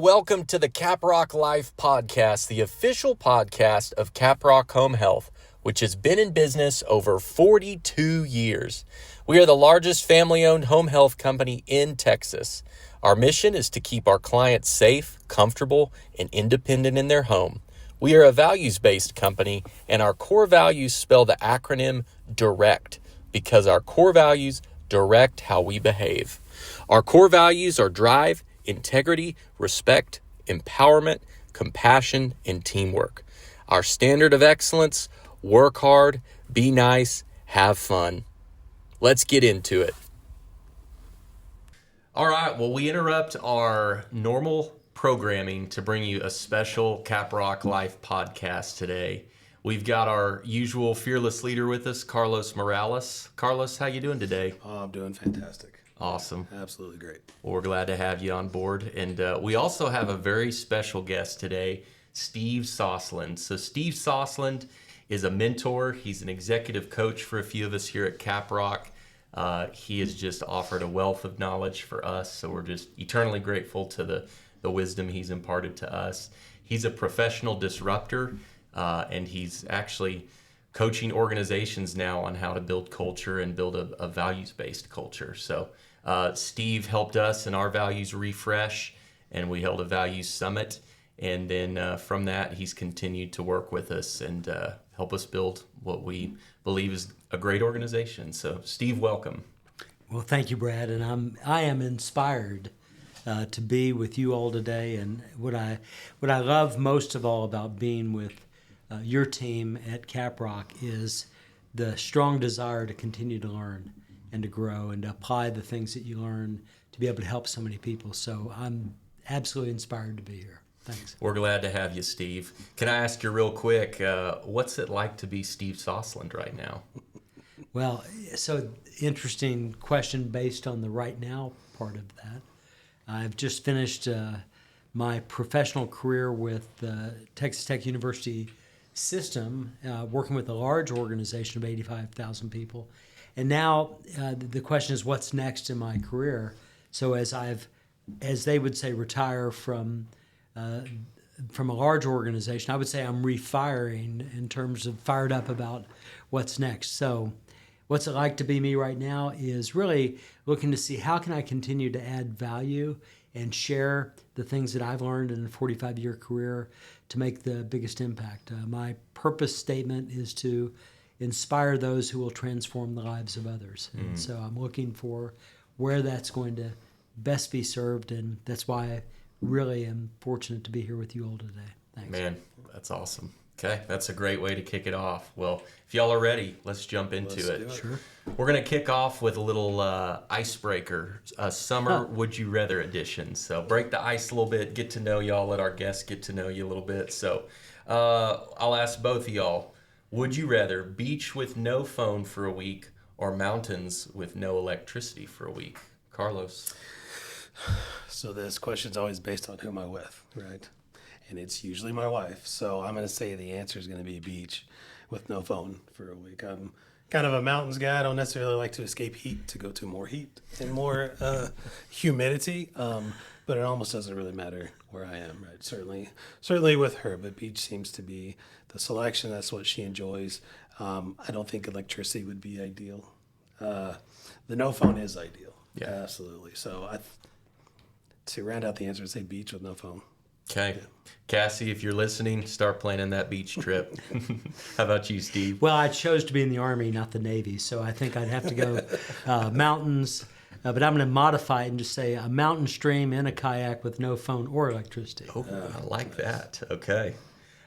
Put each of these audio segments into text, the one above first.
welcome to the Caprock Life Podcast, the official podcast of Caprock Home Health, which has been in business over 42 years. We are the largest family-owned home health company in Texas. Our mission is to keep our clients safe, comfortable, and independent in their home. We are a values-based company, and our core values spell the acronym DIRECT, because our core values direct how we behave. Our core values are drive, integrity, respect, empowerment, compassion, and teamwork. Our standard of excellence: work hard, be nice, have fun. Let's get into it. All right, well, we interrupt our normal programming to bring you a special Caprock Life podcast today. We've got our usual fearless leader with us, Carlos Morales. Carlos, how you doing today? Oh, I'm doing fantastic. Awesome. Absolutely great. Well, we're glad to have you on board. And we also have a very special guest today, Steve Sosland. So Steve Sosland is a mentor. He's an executive coach for a few of us here at Caprock. He has just offered a wealth of knowledge for us. So we're just eternally grateful to the wisdom he's imparted to us. He's a professional disruptor, and he's actually coaching organizations now on how to build culture and build a values-based culture. So Steve helped us in our values refresh, and we held a values summit. And then from that, he's continued to work with us and help us build what we believe is a great organization. So Steve, welcome. Well, thank you, Brad. And I am inspired to be with you all today. And what I love most of all about being with your team at Caprock is the strong desire to continue to learn and to grow and to apply the things that you learn to be able to help so many people. So I'm absolutely inspired to be here. Thanks. We're glad to have you, Steve. Can I ask you real quick, what's it like to be Steve Sosland right now? Well, so interesting question based on the right now part of that. I've just finished my professional career with Texas Tech University system, working with a large organization of 85,000 people. And now the question is, what's next in my career? So as they would say, retire from a large organization, I would say I'm refiring in terms of fired up about what's next. So what's it like to be me right now is really looking to see how can I continue to add value and share the things that I've learned in a 45-year career to make the biggest impact. My purpose statement is to inspire those who will transform the lives of others. And so I'm looking for where that's going to best be served, and that's why I really am fortunate to be here with you all today. Thanks. Man, that's awesome. Okay, that's a great way to kick it off. Well, if y'all are ready, let's jump into it. Sure. We're going to kick off with a little icebreaker, a summer Would You Rather edition. So break the ice a little bit, get to know y'all, let our guests get to know you a little bit. So I'll ask both of y'all, would you rather beach with no phone for a week or mountains with no electricity for a week? Carlos. So this question's always based on who am I with, right? And it's usually my wife. So I'm going to say the answer is going to be beach with no phone for a week. I'm kind of a mountains guy. I don't necessarily like to escape heat, to go to more heat and more humidity. But it almost doesn't really matter where I am, right? Certainly with her, but beach seems to be the selection. That's what she enjoys. I don't think electricity would be ideal. The no phone is ideal. Yeah. Absolutely. So to round out the answer, I'd say beach with no phone. Okay. Yeah. Cassie, if you're listening, start planning that beach trip. How about you, Steve? Well, I chose to be in the Army, not the Navy, so I think I'd have to go mountains. But I'm going to modify it and just say a mountain stream in a kayak with no phone or electricity. Oh, I like that. Okay.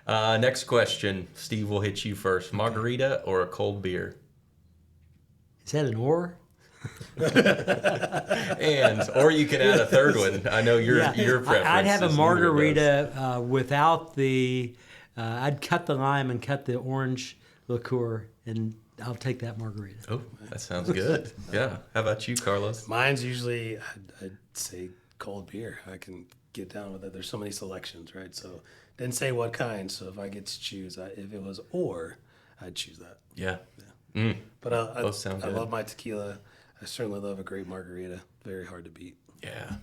Next question. Steve, we'll hit you first. Margarita or a cold beer? Is that an or? Or you can add a third one. I know your preference. I'd have a margarita without the. I'd cut the lime and cut the orange liqueur, and I'll take that margarita. Oh, that sounds good. Yeah. How about you, Carlos? Mine's usually I'd say cold beer. I can get down with it. There's so many selections, right? So didn't say what kind. So if I get to choose, if it was I'd choose that. Yeah. But Both sound good. I love my tequila. I certainly love a great margarita. Very hard to beat. Yeah.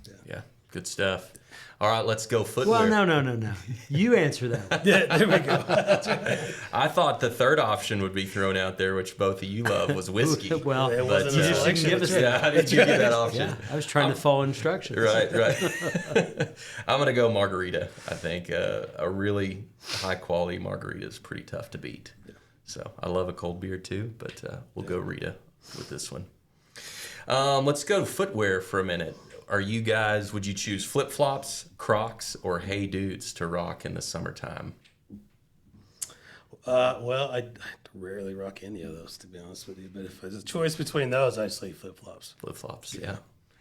Good stuff. All right, let's go footwear. Well, no. You answer that one. Yeah, there we go. I thought the third option would be thrown out there, which both of you love, was whiskey. Well, It but wasn't you a just selection. didn't give us That's yeah, I didn't give you that option. Yeah, I was trying to follow instructions. Right. I'm going to go margarita. I think a really high-quality margarita is pretty tough to beat. Yeah. So I love a cold beer too, but we'll go Rita with this one. Let's go footwear for a minute. Would you choose flip-flops, Crocs, or Hey Dudes to rock in the summertime? Well, I rarely rock any of those, to be honest with you. But if there's a choice between those, I'd say flip-flops. Flip-flops, yeah.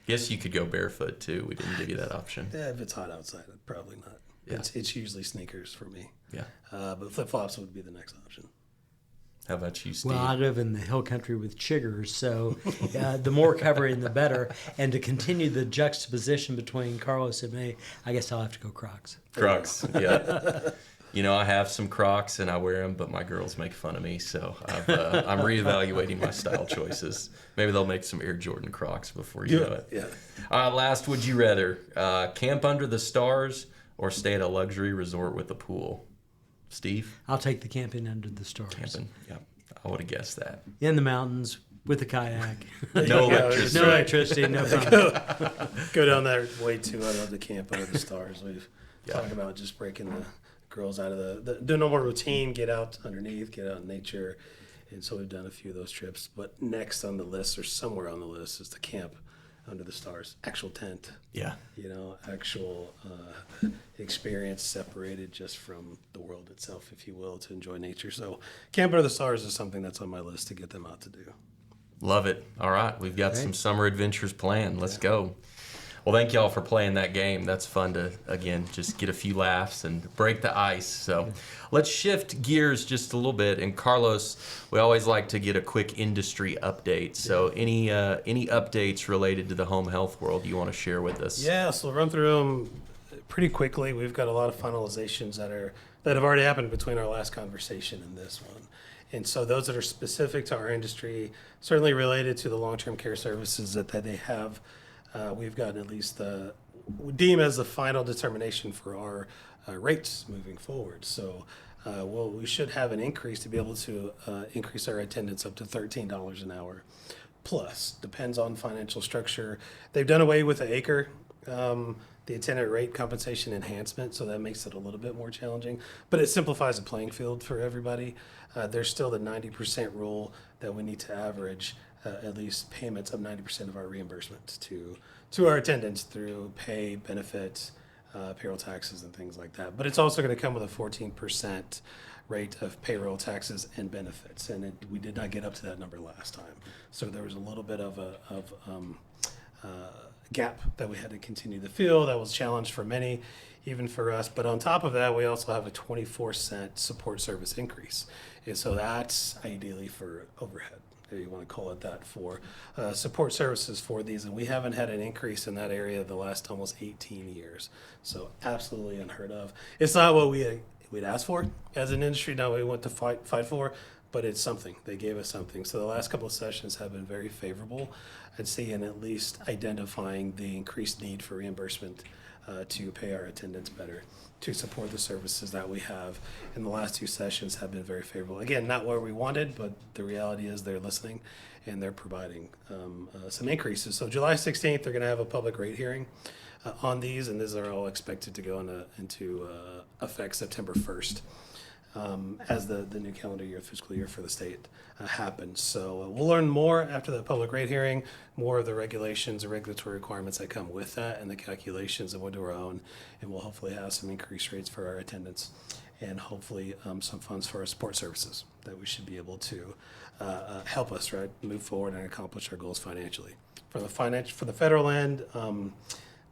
Guess you could go barefoot too. We didn't give you that option. Yeah, if it's hot outside, I'd probably not. Yeah. It's usually sneakers for me. Yeah. But flip-flops would be the next option. How about you, Steve? Well, I live in the hill country with chiggers, so the more covering, the better. And to continue the juxtaposition between Carlos and me, I guess I'll have to go Crocs. Crocs, yeah. I have some Crocs and I wear them, but my girls make fun of me, so I'm reevaluating my style choices. Maybe they'll make some Air Jordan Crocs before you know it. Yeah. Last, would you rather camp under the stars or stay at a luxury resort with a pool? Steve? I'll take the camping under the stars. Camping, yeah. I would have guessed that. In the mountains with a kayak. No electricity. No electricity, no fun. Go down there way too. I love the camp under the stars. We've Yeah. talked about just breaking the girls out of the normal routine, get out underneath, get out in nature. And so we've done a few of those trips. But next on the list, or somewhere on the list, is the camp under the stars. Actual tent. Yeah. Actual experience separated just from the world itself, if you will, to enjoy nature. So camp under the stars is something that's on my list to get them out to do. Love it. All right. We've got some summer adventures planned. Let's go. Well, thank y'all for playing that game. That's fun to, again, just get a few laughs and break the ice. So let's shift gears just a little bit. And Carlos, we always like to get a quick industry update. So any updates related to the home health world you want to share with us? Yeah, so we'll run through them pretty quickly. We've got a lot of finalizations that have already happened between our last conversation and this one. And so those that are specific to our industry, certainly related to the long-term care services that they have, we've gotten at least deem as the final determination for our rates moving forward. So we should have an increase to be able to increase our attendance up to $13 an hour. Plus, depends on financial structure. They've done away with the acre, the attendant rate compensation enhancement, so that makes it a little bit more challenging. But it simplifies the playing field for everybody. There's still the 90% rule that we need to average at least payments of 90% of our reimbursement to our attendants through pay, benefits, payroll taxes, and things like that. But it's also going to come with a 14% rate of payroll taxes and benefits, and we did not get up to that number last time. So there was a little bit of a gap that we had to continue to fill. That was a challenge for many, even for us. But on top of that, we also have a 24-cent support service increase. And so that's ideally for overhead, if you want to call it that, for support services for these. And we haven't had an increase in that area the last almost 18 years. So absolutely unheard of. It's not what we'd asked for as an industry. Now we want to fight for, but it's something. They gave us something. So the last couple of sessions have been very favorable, I'd say, in at least identifying the increased need for reimbursement to pay our attendants better, to support the services that we have. And the last two sessions have been very favorable. Again, not where we wanted, but the reality is they're listening and they're providing some increases. So July 16th, they're going to have a public rate hearing on these, and these are all expected to go into effect September 1st. As the new calendar year, fiscal year for the state happens. So we'll learn more after the public rate hearing, more of the regulations and regulatory requirements that come with that, and the calculations, and we'll do our own, and we'll hopefully have some increased rates for our attendance, and hopefully some funds for our support services that we should be able to help us move forward and accomplish our goals financially. For the federal end,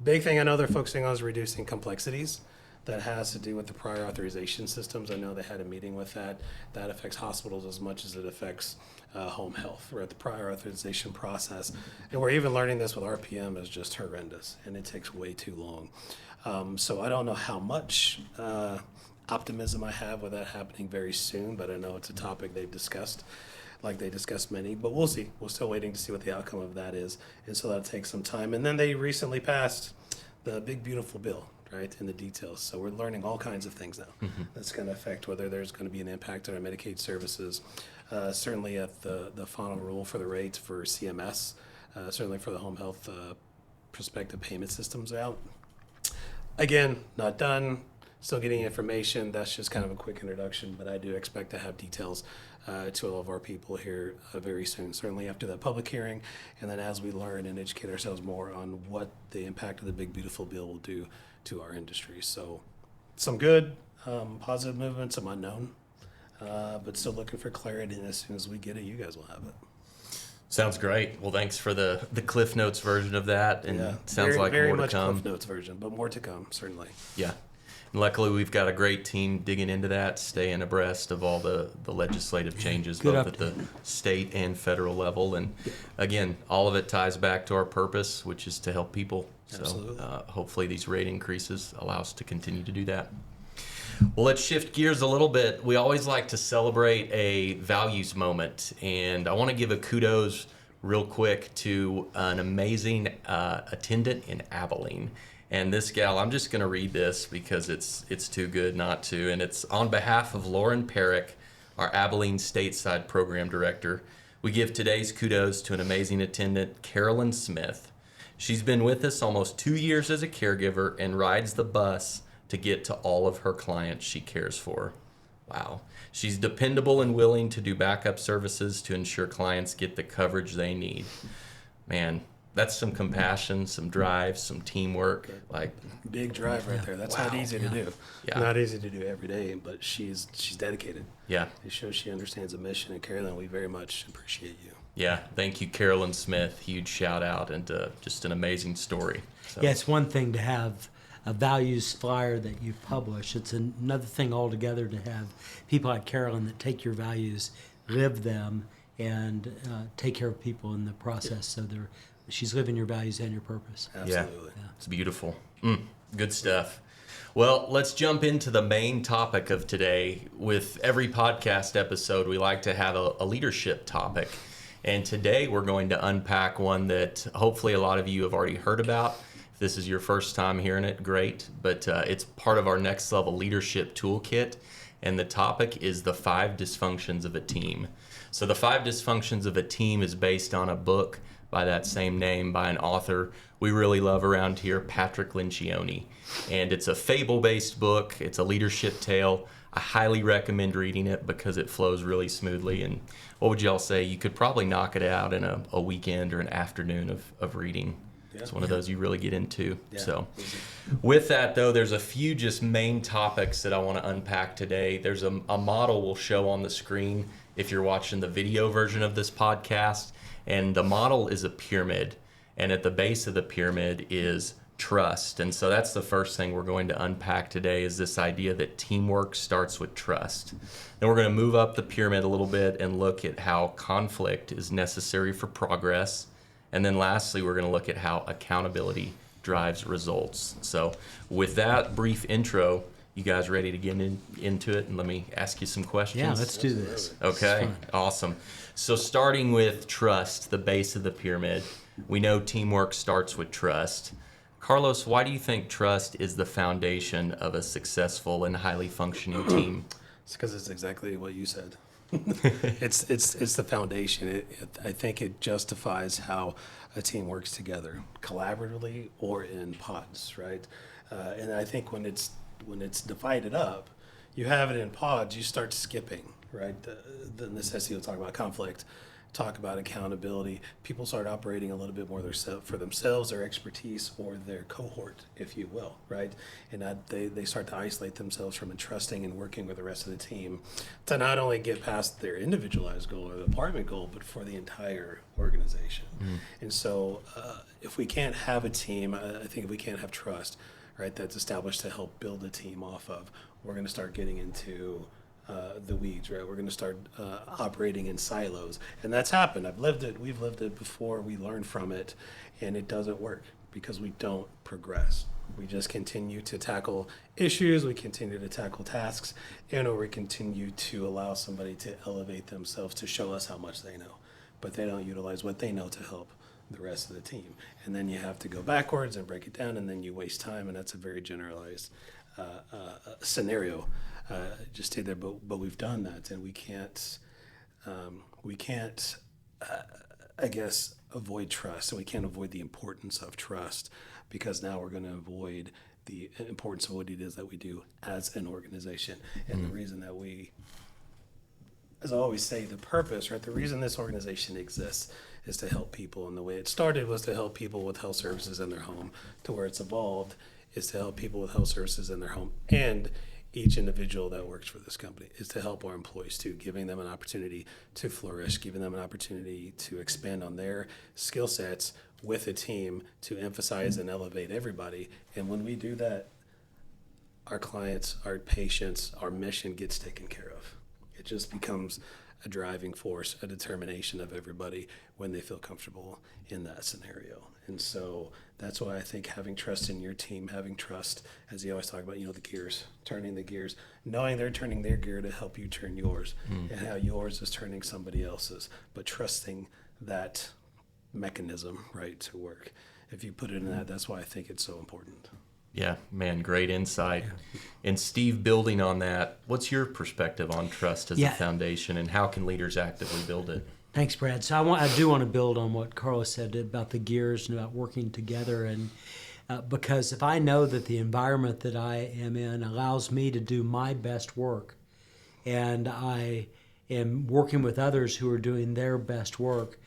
big thing I know they're focusing on is reducing complexities. That has to do with the prior authorization systems. I know they had a meeting with that. That affects hospitals as much as it affects home health. We're at the prior authorization process. And we're even learning this with RPM is just horrendous, and it takes way too long. So I don't know how much optimism I have with that happening very soon, but I know it's a topic they've discussed, like they discussed many, but we'll see. We're still waiting to see what the outcome of that is. And so that'll take some time. And then they recently passed the big beautiful bill, right, in the details. So we're learning all kinds of things now. That's going to affect whether there's going to be an impact on our Medicaid services. Certainly at the final rule for the rates for CMS, certainly for the home health prospective payment systems out. Again, not done. Still getting information. That's just kind of a quick introduction, but I do expect to have details to all of our people here very soon, certainly after that public hearing, and then as we learn and educate ourselves more on what the impact of the big beautiful bill will do to our industry. So some good positive movement, some unknown, but still looking for clarity, and as soon as we get it, you guys will have it. Sounds great. Well, thanks for the Cliff Notes version of that, and sounds like very more to much come. Cliff Notes version, but more to come, certainly. Yeah. And luckily, we've got a great team digging into that, staying abreast of all the legislative changes, Good both update. at the state and federal level. And again, all of it ties back to our purpose, which is to help people. So Absolutely. hopefully these rate increases allow us to continue to do that. Well, let's shift gears a little bit. We always like to celebrate a values moment, and I want to give a kudos real quick to an amazing attendant in Abilene. And this gal, I'm just going to read this because it's too good not to. And it's on behalf of Lauren Perrick, our Abilene Stateside Program Director. We give today's kudos to an amazing attendant, Carolyn Smith. She's been with us almost 2 years as a caregiver and rides the bus to get to all of her clients she cares for. Wow. She's dependable and willing to do backup services to ensure clients get the coverage they need. Man, that's some compassion, some drive, some teamwork. Like, Big drive right there. That's not easy to do. Yeah. Not easy to do every day, but she's dedicated. yeah. It shows she understands the mission, and Carolyn, we very much appreciate you. Yeah, thank you, Carolyn Smith. Huge shout out, and just an amazing story. So, Yeah, it's one thing to have a values flyer that you publish. It's another thing altogether to have people like Carolyn that take your values, live them, and take care of people in the process. So she's living your values and your purpose. Absolutely. It's beautiful. Good stuff. Well, let's jump into the main topic of today. With every podcast episode, we like to have a leadership topic. And today we're going to unpack one that hopefully a lot of you have already heard about. If this is your first time hearing it, great. But it's part of our next level leadership toolkit. And the topic is the 5 dysfunctions of a team. So the 5 dysfunctions of a team is based on a book by that same name by an author we really love around here, Patrick Lencioni. And it's a fable-based book. It's a leadership tale. I highly recommend reading it because it flows really smoothly. And what would y'all say? You could probably knock it out in a weekend or an afternoon of reading. It's one of those you really get into. So with that, though, there's a few just main topics that I want to unpack today. There's a model we'll show on the screen if you're watching the video version of this podcast. And the model is a pyramid. And at the base of the pyramid is trust. And so that's the first thing we're going to unpack today, is this idea that teamwork starts with trust. Then we're going to move up the pyramid a little bit and look at how conflict is necessary for progress. And then lastly, we're going to look at how accountability drives results. So with that brief intro, you guys ready to get into it? And let me ask you some questions. Yeah, let's do this. Okay, awesome. So starting with trust, the base of the pyramid, we know teamwork starts with trust. Carlos, why do you think trust is the foundation of a successful and highly functioning team? It's because it's exactly what you said. It's the foundation. I think it justifies how a team works together, collaboratively or in pods, right? And I think when it's divided up, you have it in pods. You start skipping, right? The necessity of talking about conflict, talk about accountability. People start operating a little bit more for themselves, their expertise, or their cohort, if you will, right? And they start to isolate themselves from entrusting and working with the rest of the team to not only get past their individualized goal or the department goal, but for the entire organization. And so if we can't have a team, I think if we can't have trust, right, that's established to help build a team off of, we're going to start getting into the weeds, right? We're going to start operating in silos, and that's happened. I've lived it. We've lived it before. We learn from it, and it doesn't work because we don't progress. We just continue to tackle issues. We continue to tackle tasks, and we continue to allow somebody to elevate themselves to show us how much they know, but they don't utilize what they know to help the rest of the team. And then you have to go backwards and break it down, and then you waste time, and that's a very generalized scenario. Just stay there, but we've done that, and we can't, I guess, avoid trust, and we can't avoid the importance of trust, because now we're going to avoid the importance of what it is that we do as an organization. And the reason that we, as I always say, the purpose, right? The reason this organization exists is to help people. And the way it started was to help people with health services in their home. To where it's evolved is to help people with health services in their home. And each individual that works for this company is to help our employees too, giving them an opportunity to flourish, giving them an opportunity to expand on their skill sets with a team to emphasize and elevate everybody. And when we do that, our clients, our patients, our mission gets taken care of. It just becomes a driving force, a determination of everybody when they feel comfortable in that scenario. And so that's why I think having trust in your team, having trust, as you always talk about, the gears, turning the gears, knowing they're turning their gear to help you turn yours, and how yours is turning somebody else's, but trusting that mechanism, right, to work. If you put it in that, that's why I think it's so important. Yeah, man, great insight. And Steve, building on that, what's your perspective on trust as a foundation, and how can leaders actively build it? Thanks, Brad. So I do want to build on what Carlos said about the gears and about working together, and because if I know that the environment that I am in allows me to do my best work, and I am working with others who are doing their best work,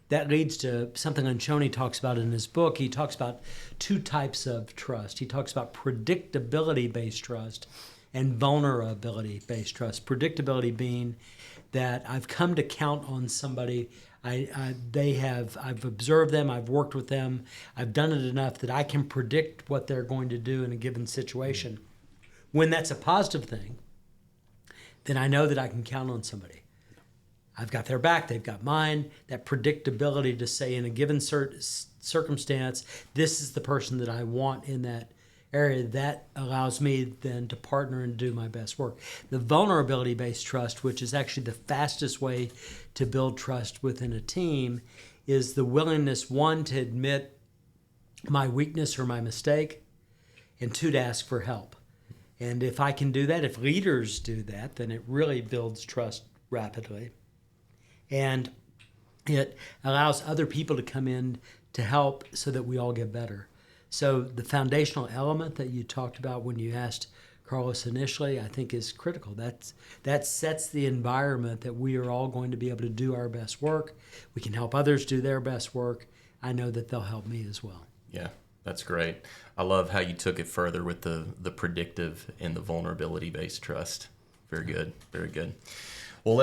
that leads to something Anshoni talks about in his book. He talks about two types of trust. He talks about predictability-based trust and vulnerability-based trust. Predictability being that I've come to count on somebody. I've observed them, I've worked with them, I've done it enough that I can predict what they're going to do in a given situation. When that's a positive thing, then I know that I can count on somebody. I've got their back, they've got mine. That predictability to say in a given circumstance, this is the person that I want in that area, that allows me then to partner and do my best work. The vulnerability-based trust, which is actually the fastest way to build trust within a team, is the willingness, one, to admit my weakness or my mistake, and two, to ask for help. And if I can do that, if leaders do that, then it really builds trust rapidly. And it allows other people to come in to help so that we all get better. So the foundational element that you talked about when you asked Carlos initially, I think is critical. That sets the environment that we are all going to be able to do our best work. We can help others do their best work. I know that they'll help me as well. Yeah, that's great. I love how you took it further with the predictive and the vulnerability-based trust. Very good, very good. Well,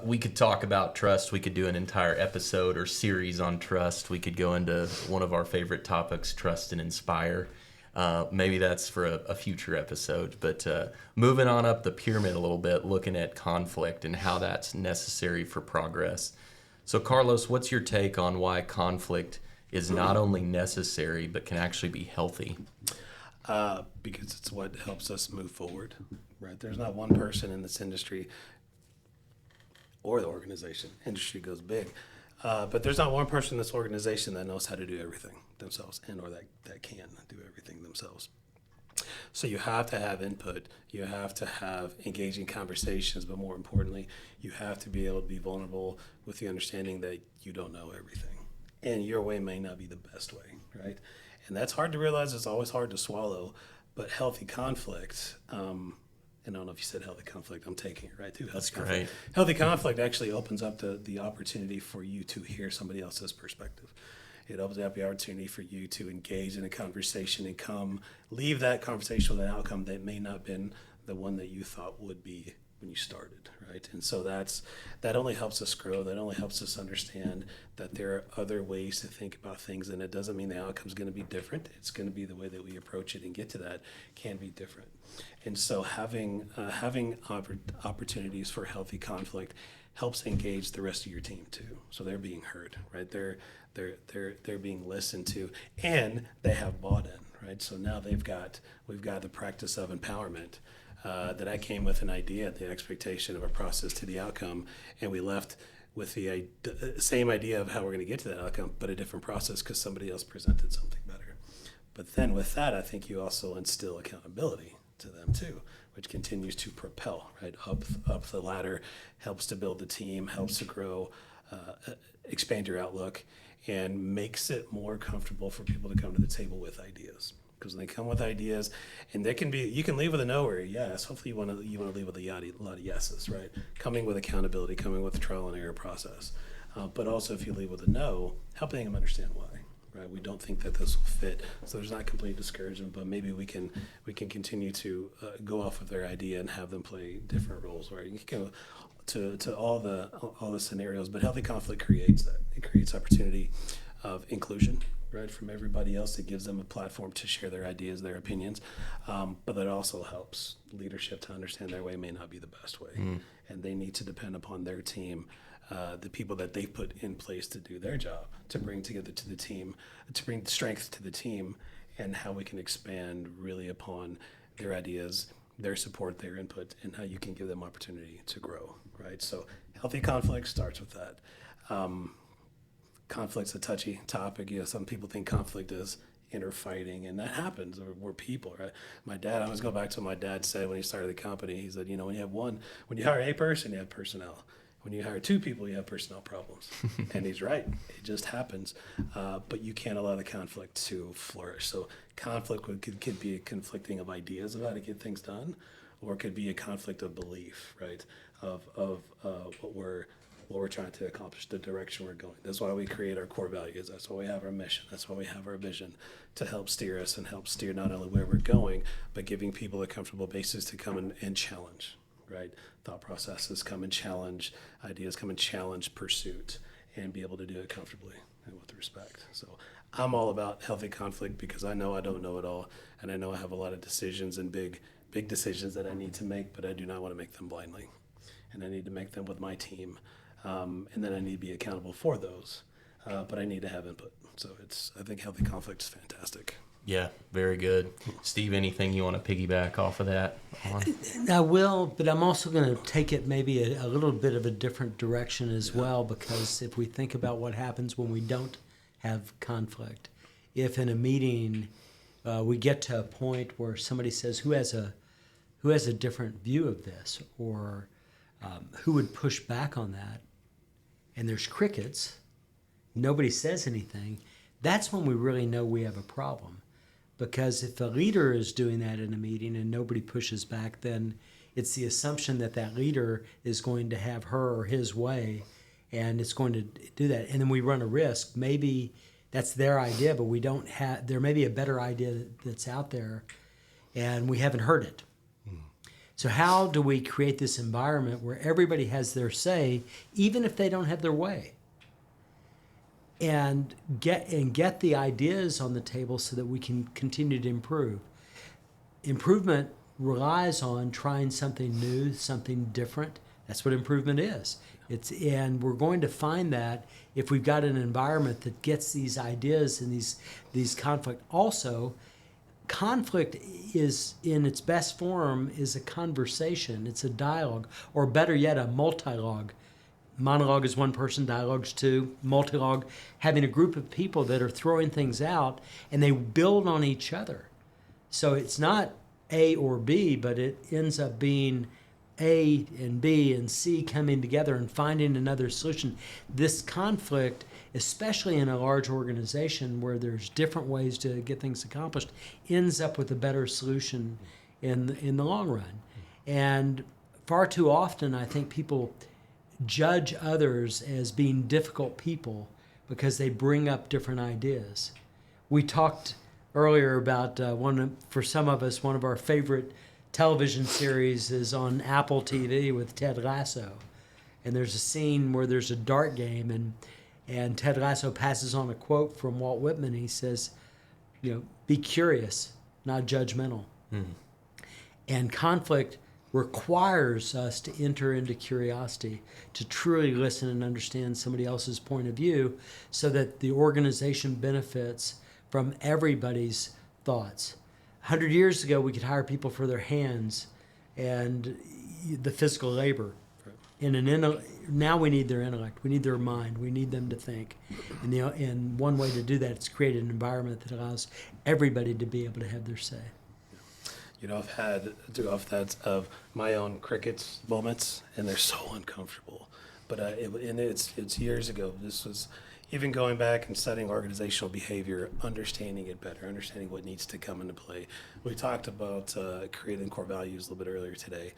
we could talk about trust. We could do an entire episode or series on trust. We could go into one of our favorite topics, trust and inspire. Maybe that's for a future episode. But moving on up the pyramid a little bit, looking at conflict and how that's necessary for progress. So, Carlos, what's your take on why conflict is not only necessary, but can actually be healthy? Because it's what helps us move forward, right? There's not one person in this industry or the organization. Industry goes big. But there's not one person in this organization that knows how to do everything themselves or that can do everything themselves. So you have to have input. You have to have engaging conversations, but more importantly, you have to be able to be vulnerable with the understanding that you don't know everything. And your way may not be the best way, right? And that's hard to realize. It's always hard to swallow. But healthy conflict, and I don't know if you said healthy conflict, I'm taking it right too. That's great. Healthy conflict actually opens up the opportunity for you to hear somebody else's perspective. It opens up the opportunity for you to engage in a conversation and leave that conversation with an outcome that may not have been the one that you thought would be when you started, right? And so that only helps us grow. That only helps us understand that there are other ways to think about things, and it doesn't mean the outcome's going to be different. It's going to be the way that we approach it and get to that can be different. And so having opportunities for healthy conflict helps engage the rest of your team too. So they're being heard, right? They're being listened to, and they have bought in, right? So now we've got the practice of empowerment. That I came with an idea, the expectation of a process to the outcome, and we left with the same idea of how we're going to get to that outcome, but a different process because somebody else presented something better. But then with that, I think you also instill accountability to them too, which continues to propel right up the ladder, helps to build the team, helps to grow, expand your outlook, and makes it more comfortable for people to come to the table with ideas. Because when they come with ideas, and they can be, you can leave with a no or a yes. Hopefully, you want to leave with a lot of yeses, right? Coming with accountability, coming with the trial and error process, but also if you leave with a no, helping them understand why. Right, we don't think that this will fit, so there's not complete discouragement. But maybe we can continue to go off of their idea and have them play different roles. Right, you can go to all the scenarios, but healthy conflict creates that. It creates opportunity of inclusion, right, from everybody else. It gives them a platform to share their ideas, their opinions, but that also helps leadership to understand their way may not be the best way, and they need to depend upon their team. The people that they've put in place to do their job, to bring together to the team, to bring strength to the team, and how we can expand really upon their ideas, their support, their input, and how you can give them opportunity to grow, right? So healthy conflict starts with that. Conflict's a touchy topic. You know, some people think conflict is inner fighting, and that happens. We're people, right? I always go back to what my dad said when he started the company. He said, when you hire a person, you have personnel. When you hire two people, you have personnel problems. And he's right. It just happens. But you can't allow the conflict to flourish. So conflict could be a conflicting of ideas of how to get things done, or it could be a conflict of belief, right? Of what we're trying to accomplish, the direction we're going. That's why we create our core values. That's why we have our mission. That's why we have our vision, to help steer us and help steer not only where we're going, but giving people a comfortable basis to come and challenge. Right? Thought processes come and challenge, ideas come and challenge pursuit, and be able to do it comfortably and with respect. So I'm all about healthy conflict because I know I don't know it all, and I know I have a lot of decisions and big decisions that I need to make, but I do not want to make them blindly. And I need to make them with my team, and then I need to be accountable for those, but I need to have input. So I think healthy conflict is fantastic. Yeah, very good. Steve, anything you want to piggyback off of that on? I will, but I'm also going to take it maybe a little bit of a different direction as well, because if we think about what happens when we don't have conflict, if in a meeting we get to a point where somebody says, who has a different view of this, or who would push back on that, and there's crickets, nobody says anything, that's when we really know we have a problem. Because if a leader is doing that in a meeting and nobody pushes back, then it's the assumption that that leader is going to have her or his way, and it's going to do that. And then we run a risk. Maybe that's their idea, but we don't have. There may be a better idea that's out there, and we haven't heard it. So how do we create this environment where everybody has their say, even if they don't have their way? And get the ideas on the table so that we can continue to improve. Improvement relies on trying something new, something different. That's what improvement is. And we're going to find that if we've got an environment that gets these ideas and these conflict. Also, conflict is in its best form is a conversation. It's a dialogue, or better yet, a multilogue. Monologue is one person, dialogue's two, multilogue, having a group of people that are throwing things out and they build on each other. So it's not A or B, but it ends up being A and B and C coming together and finding another solution. This conflict, especially in a large organization where there's different ways to get things accomplished, ends up with a better solution in the long run. And far too often, I think people judge others as being difficult people because they bring up different ideas. We talked earlier about for some of us, one of our favorite television series is on Apple TV with Ted Lasso. And there's a scene where there's a dart game and Ted Lasso passes on a quote from Walt Whitman. He says, be curious, not judgmental. And conflict requires us to enter into curiosity, to truly listen and understand somebody else's point of view so that the organization benefits from everybody's thoughts. 100 years ago, we could hire people for their hands and the physical labor. now we need their intellect, we need their mind, we need them to think, and one way to do that is create an environment that allows everybody to be able to have their say. I've had to go off that of my own crickets moments, and they're so uncomfortable. But it's years ago. This was even going back and studying organizational behavior, understanding it better, understanding what needs to come into play. We talked about creating core values a little bit earlier today.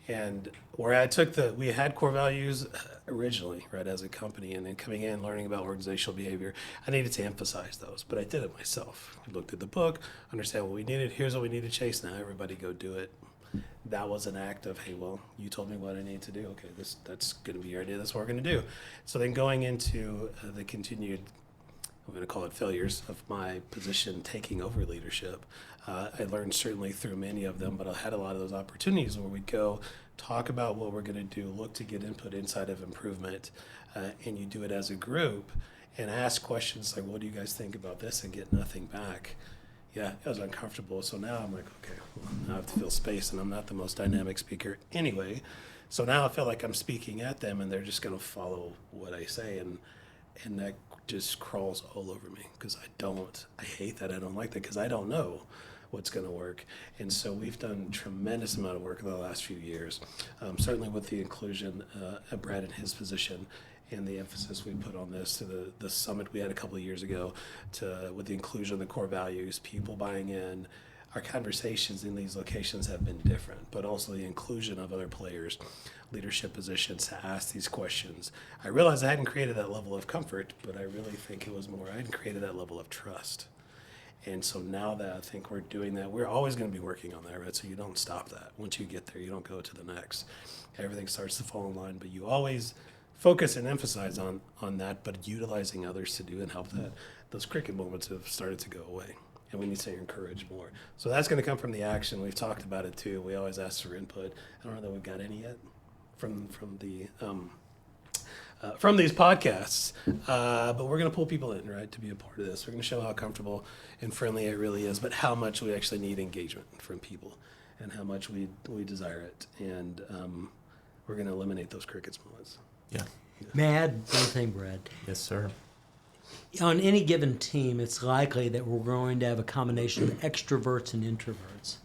And where we had core values originally, right, as a company, and then coming in, learning about organizational behavior, I needed to emphasize those, but I did it myself. I looked at the book, understand what we needed, here's what we need to chase, now everybody go do it. That was an act of, hey, well, you told me what I need to do. Okay, that's going to be your idea, that's what we're going to do. So then going into the continued, I'm going to call it failures of my position taking over leadership. I learned certainly through many of them, but I had a lot of those opportunities where we'd go talk about what we're going to do, look to get input inside of improvement, and you do it as a group and ask questions like, what do you guys think about this, and get nothing back. Yeah, it was uncomfortable. So now I'm like, okay, well, I have to fill space, and I'm not the most dynamic speaker anyway. So now I feel like I'm speaking at them, and they're just going to follow what I say, and that just crawls all over me because I hate that. I don't like that because I don't know what's going to work. And so we've done a tremendous amount of work in the last few years, certainly with the inclusion of Brad in his position and the emphasis we put on this to the summit we had a couple of years ago, with the inclusion of the core values, people buying in. Our conversations in these locations have been different, but also the inclusion of other players, leadership positions to ask these questions. I realized I hadn't created that level of comfort, but I really think it was more, I hadn't created that level of trust. And so now that I think we're doing that, we're always going to be working on that, right? So you don't stop that. Once you get there, you don't go to the next. Everything starts to fall in line, but you always focus and emphasize on that, but utilizing others to do and help that. Those cricket moments have started to go away, and we need to encourage more. So that's going to come from the action. We've talked about it too. We always ask for input. I don't know that we've got any yet from these podcasts, but we're going to pull people in, right, to be a part of this. We're going to show how comfortable and friendly it really is, but how much we actually need engagement from people and how much we desire it. And we're going to eliminate those crickets moments. Yeah. May I add one thing, Brad? Yes, sir. On any given team, it's likely that we're going to have a combination of extroverts and introverts.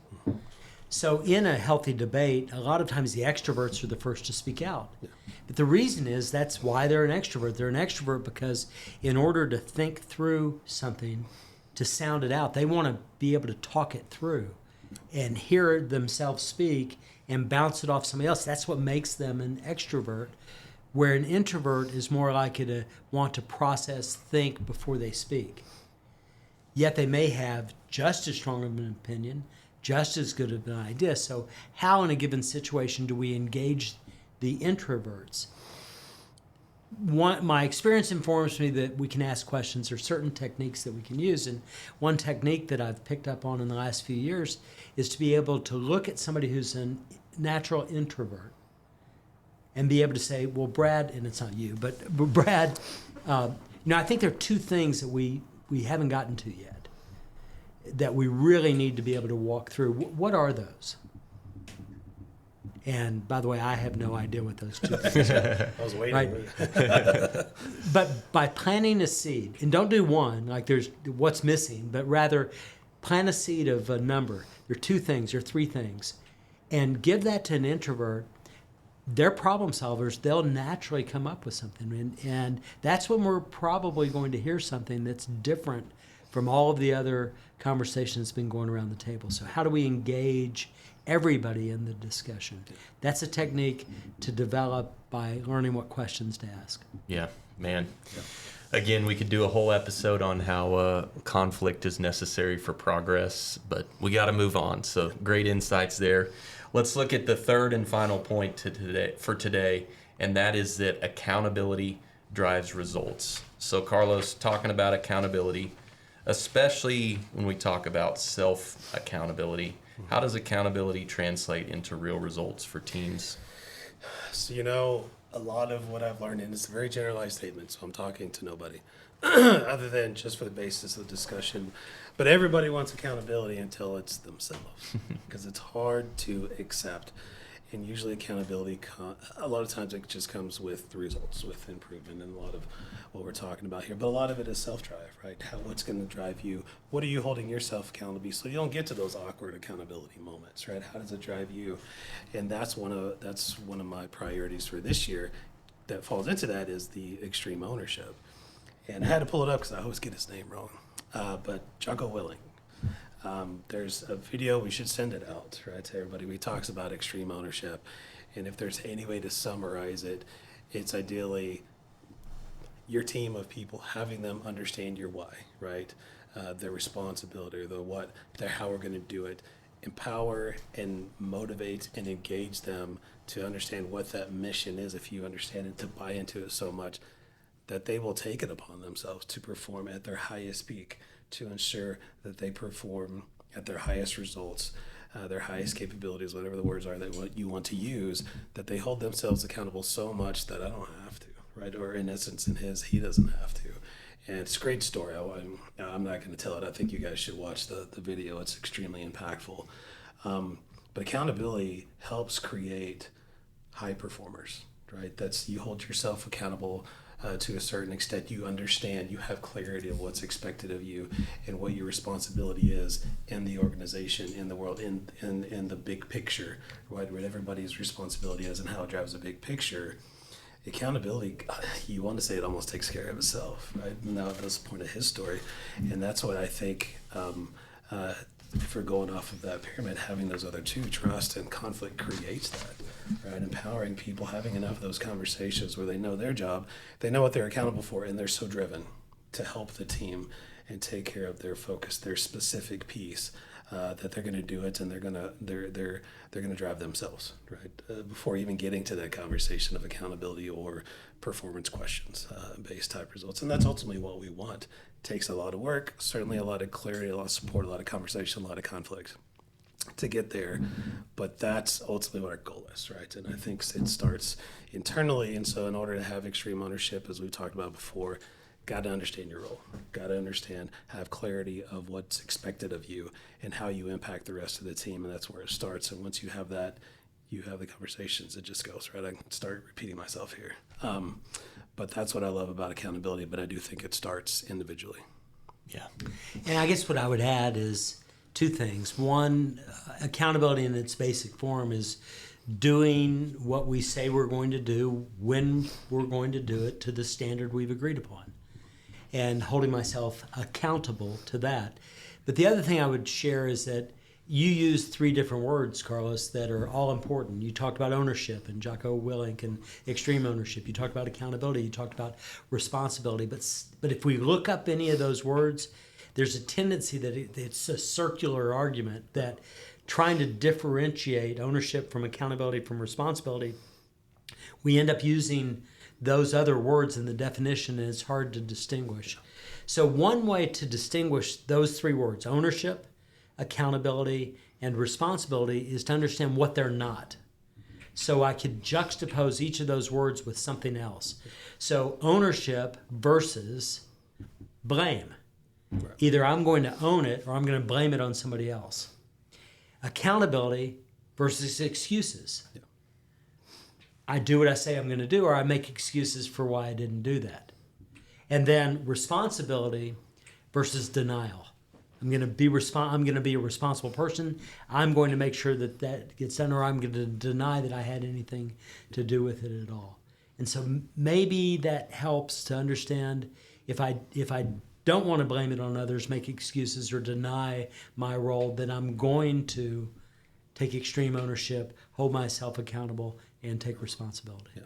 So in a healthy debate, a lot of times the extroverts are the first to speak out. Yeah. But the reason is that's why they're an extrovert. They're an extrovert because in order to think through something, to sound it out, they want to be able to talk it through and hear themselves speak and bounce it off somebody else. That's what makes them an extrovert, where an introvert is more likely to want to process, think before they speak. Yet they may have just as strong of an opinion, just as good of an idea. So how in a given situation do we engage the introverts? My experience informs me that we can ask questions. There are certain techniques that we can use. And one technique that I've picked up on in the last few years is to be able to look at somebody who's a natural introvert and be able to say, well, Brad, and it's not you, but Brad, I think there are two things that we haven't gotten to yet that we really need to be able to walk through. What are those? And by the way, I have no idea what those two things are. I was waiting. Right? But by planting a seed, and don't do one, like there's what's missing, but rather plant a seed of a number. There are two things, there are three things. And give that to an introvert. They're problem solvers. They'll naturally come up with something. And that's when we're probably going to hear something that's different from all of the other conversations that's been going around the table. So how do we engage everybody in the discussion? That's a technique to develop by learning what questions to ask. Yeah, man. Yeah. Again, we could do a whole episode on how conflict is necessary for progress, but we got to move on. So great insights there. Let's look at the third and final point for today, and that is that accountability drives results. So Carlos, talking about accountability, especially when we talk about self-accountability, how does accountability translate into real results for teams? So, a lot of what I've learned, and it's a very generalized statement, so I'm talking to nobody other than just for the basis of the discussion. But everybody wants accountability until it's themselves because it's hard to accept. And usually accountability, a lot of times it just comes with the results, with improvement, and a lot of what we're talking about here. But a lot of it is self-drive, right? What's going to drive you? What are you holding yourself accountable so you don't get to those awkward accountability moments, right? How does it drive you? And that's one of my priorities for this year. That falls into that is the extreme ownership. And I had to pull it up because I always get his name wrong. But Jocko Willing. There's a video, we should send it out, right, to everybody. We talks about extreme ownership, and if there's any way to summarize it, it's ideally your team of people, having them understand your why, right, their responsibility, or the what, how we're going to do it, empower and motivate and engage them to understand what that mission is, if you understand it, to buy into it so much that they will take it upon themselves to perform at their highest peak, to ensure that they perform at their highest results, their highest capabilities, whatever the words are that you want to use, that they hold themselves accountable so much that I don't have to, right? Or in essence, he doesn't have to. And it's a great story. I'm not going to tell it. I think you guys should watch the video. It's extremely impactful. But accountability helps create high performers, right? You hold yourself accountable to a certain extent. You understand, you have clarity of what's expected of you and what your responsibility is in the organization, in the world, in the big picture, right? What everybody's responsibility is and how it drives a big picture. Accountability, you want to say it almost takes care of itself, right? Now that's the point of his story. And that's what I think, if we're going off of that pyramid, having those other two, trust and conflict, creates that, right? Empowering people, having enough of those conversations where they know their job, they know what they're accountable for, and they're so driven to help the team and take care of their focus, their specific piece, that they're going to do it, and they're going to drive themselves, right? Before even getting to that conversation of accountability or performance questions, based type results. And that's ultimately what we want. It takes a lot of work, certainly a lot of clarity, a lot of support, a lot of conversation, a lot of conflict to get there. But that's ultimately what our goal is, right? And I think it starts internally. And so in order to have extreme ownership, as we've talked about before, got to understand your role, got to understand, have clarity of what's expected of you and how you impact the rest of the team. And that's where it starts. And once you have that, you have the conversations, it just goes, right? I can start repeating myself here. But that's what I love about accountability, but I do think it starts individually. Yeah. And I guess what I would add is two things. One, accountability in its basic form is doing what we say we're going to do when we're going to do it to the standard we've agreed upon, and holding myself accountable to that. But the other thing I would share is that you used three different words, Carlos, that are all important. You talked about ownership and Jocko Willink and extreme ownership. You talked about accountability. You talked about responsibility. But if we look up any of those words, there's a tendency that it's a circular argument that trying to differentiate ownership from accountability from responsibility, we end up using those other words in the definition, and it's hard to distinguish. So one way to distinguish those three words, ownership, accountability, and responsibility, is to understand what they're not. So I could juxtapose each of those words with something else. So ownership versus blame. Right. Either I'm going to own it or I'm going to blame it on somebody else. Accountability versus excuses. Yeah. I do what I say I'm going to do, or I make excuses for why I didn't do that. And then responsibility versus denial. I'm going to be a responsible person. I'm going to make sure that gets done, or I'm going to deny that I had anything to do with it at all. And so maybe that helps to understand if I don't want to blame it on others, make excuses, or deny my role, then I'm going to take extreme ownership, hold myself accountable, and take responsibility. Yeah.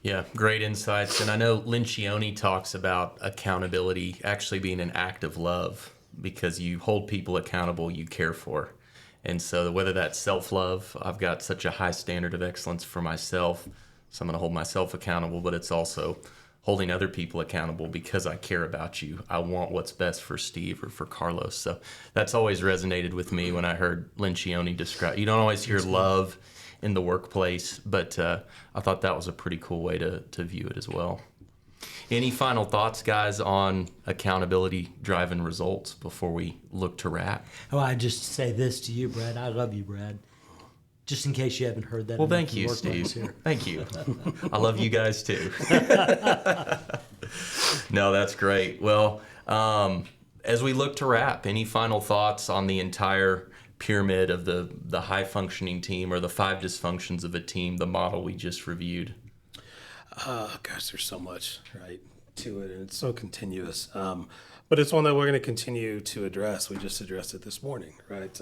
Yeah, great insights. And I know Lencioni talks about accountability actually being an act of love, because you hold people accountable you care for. And so whether that's self-love, I've got such a high standard of excellence for myself, so I'm going to hold myself accountable, but it's also holding other people accountable because I care about you. I want what's best for Steve or for Carlos. So that's always resonated with me when I heard Lencioni describe. You don't always hear love in the workplace, but I thought that was a pretty cool way to view it as well. Any final thoughts, guys, on accountability driving results before we look to wrap? Oh, I just say this to you, Brad. I love you, Brad. just in case you haven't heard that. Well, in the thank you, workplace Steve. here. Thank you. I love you guys too. No, that's great. Well, as we look to wrap, any final thoughts on the entire pyramid of the high functioning team or the 5 dysfunctions of a team, the model we just reviewed? Gosh, there's so much right to it, and it's so continuous. But it's one that we're going to continue to address. We just addressed it this morning, right?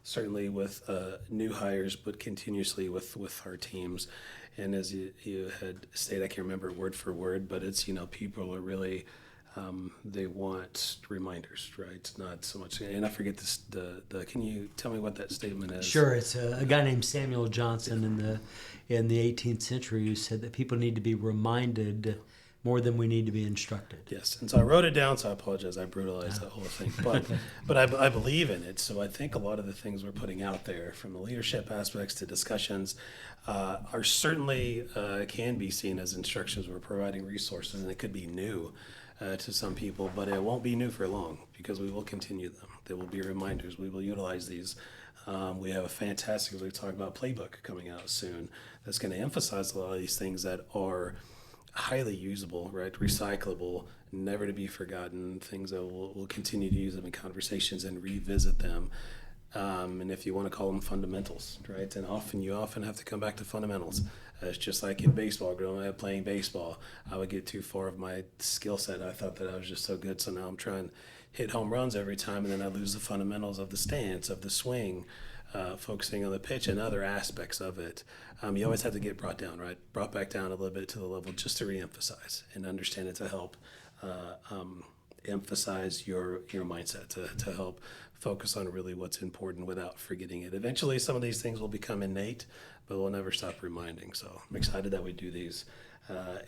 Certainly with new hires, but continuously with our teams. And as you had stated, I can't remember word for word, but it's, people are really, they want reminders, right? Not so much, and I forget this, can you tell me what that statement is? Sure, it's a guy named Samuel Johnson in the 18th century who said that people need to be reminded more than we need to be instructed. Yes, and so I wrote it down, so I apologize. I brutalized that whole thing, but I believe in it. So I think a lot of the things we're putting out there, from the leadership aspects to discussions, are certainly can be seen as instructions. We're providing resources, and it could be new to some people, but it won't be new for long because we will continue them. There will be reminders. We will utilize these. We have a fantastic, as we talk about, playbook coming out soon that's going to emphasize a lot of these things that are highly usable, right? Recyclable, never to be forgotten, things that we'll continue to use them in conversations and revisit them. And if you want to call them fundamentals, right? And you often have to come back to fundamentals. It's just like in baseball, growing up playing baseball, I would get too far of my skill set. I thought that I was just so good, so now I'm trying to hit home runs every time, and then I lose the fundamentals of the stance, of the swing, focusing on the pitch and other aspects of it. You always have to get brought down, right? Brought back down a little bit to the level just to reemphasize and understand it, to help emphasize your mindset, to help focus on really what's important without forgetting it. Eventually, some of these things will become innate, but we'll never stop reminding. So I'm excited that we do these.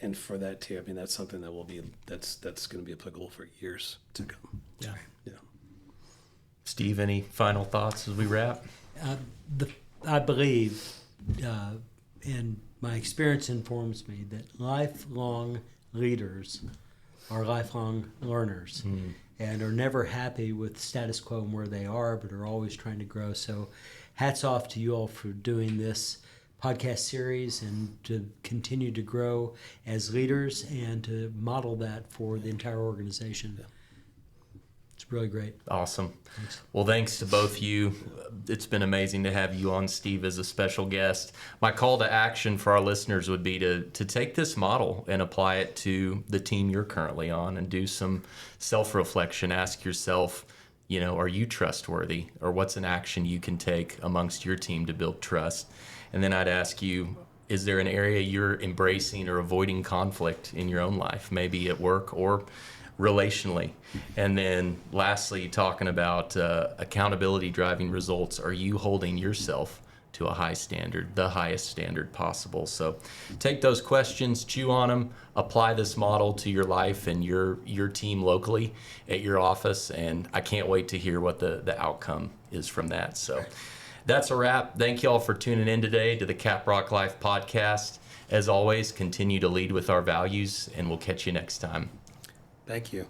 And for that too, I mean, that's something that will be, that's going to be applicable for years to come. Yeah. Yeah. Steve, any final thoughts as we wrap? I believe, and my experience informs me, that lifelong leaders are lifelong learners and are never happy with status quo and where they are, but are always trying to grow. So hats off to you all for doing this podcast series and to continue to grow as leaders and to model that for the entire organization. Yeah. It's really great. Awesome. Thanks. Well, thanks to both you. It's been amazing to have you on, Steve, as a special guest. My call to action for our listeners would be to take this model and apply it to the team you're currently on and do some self-reflection. Ask yourself, are you trustworthy? Or what's an action you can take amongst your team to build trust? And then I'd ask you, is there an area you're embracing or avoiding conflict in your own life, maybe at work or relationally? And then lastly, talking about accountability driving results, are you holding yourself to a high standard, the highest standard possible? So take those questions, chew on them, apply this model to your life and your team locally at your office, and I can't wait to hear what the outcome is from that. So that's a wrap. Thank you all for tuning in today to the Caprock Life podcast. As always, continue to lead with our values, and we'll catch you next time. Thank you.